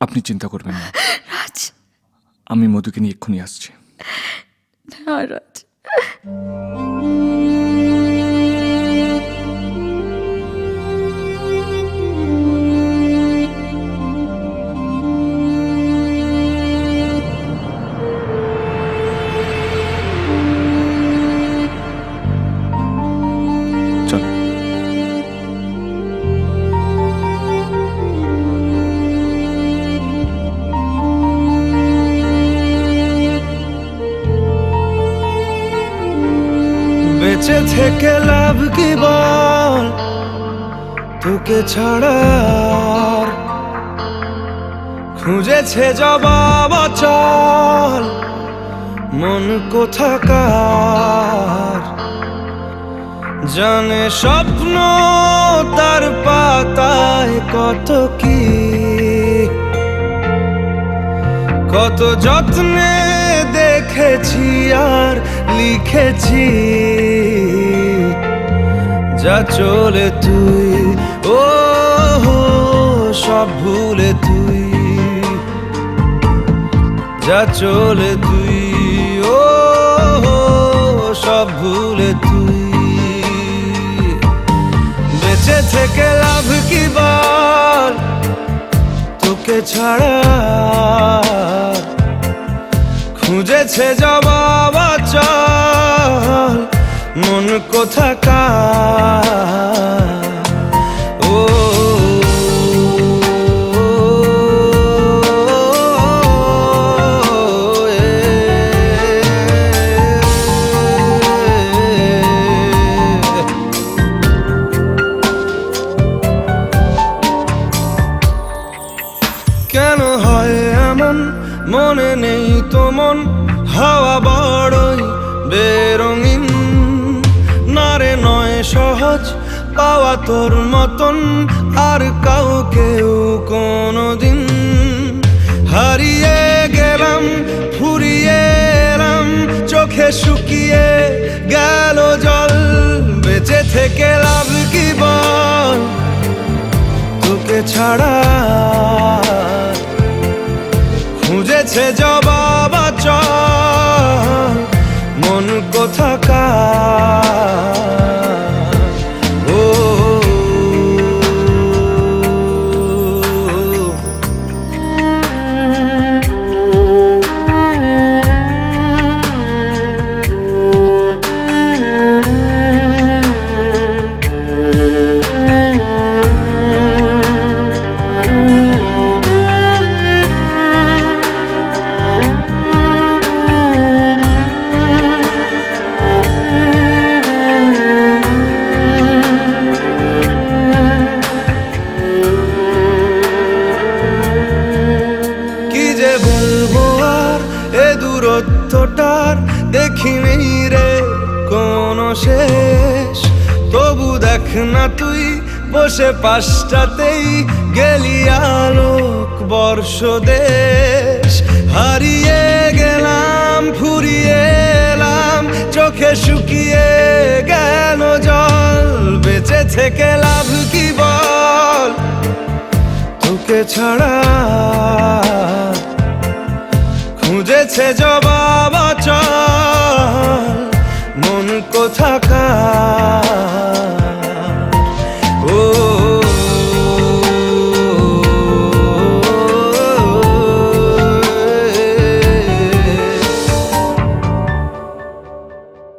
আপনি চিন্তা করবেন না, রাজ। আমি মধুকে নিয়ে এক্ষুনি আসছি। না রাজ, চল। বেঁচে থেকে লাভ কি বল, তোকে ছাড়া আর খুঁজেছে জবাব অচল মন কোথাকার। জানে স্বপ্ন তার পাতায় কত কি, কত যত্নে দেখেছি আর লিখেছি। যা চলে তুই, ও সব ভুলে তুই, যা চলে তুই, ও সব ভুলে তুই। বেঁচে থেকে লাভ কি বল, তোকে ছাড়া খুঁজেছে জবাব অচল মন কোথাকার। ও কেন হয় এমন, মনে নেই তো মন, হাওয়া বড়ই বেরঙিন। না রে নয় সহজ পাওয়া তোর মতন আর কাউকেও কোনোদিন। হারিয়ে গেলাম ফুরিয়ে এলাম, চোখে শুকিয়ে গেল জল। বেঁচে থেকে লাভ কি বল, তোকে ছাড়া খুঁজেছে জবাব অচল মন কোথাকার। ও দূরত্বটার দেখিনি রে কোনো শেষ। তবু দেখ না তুই বসে পাশটাতেই গেলি আলোক বর্ষ দেশ। হারিয়ে গেলাম ফুরিয়ে এলাম, চোখে শুকিয়ে গেল জল। বেঁচে থেকে লাভ কি বল, তোকে ছাড়া খুঁজেছে জবাব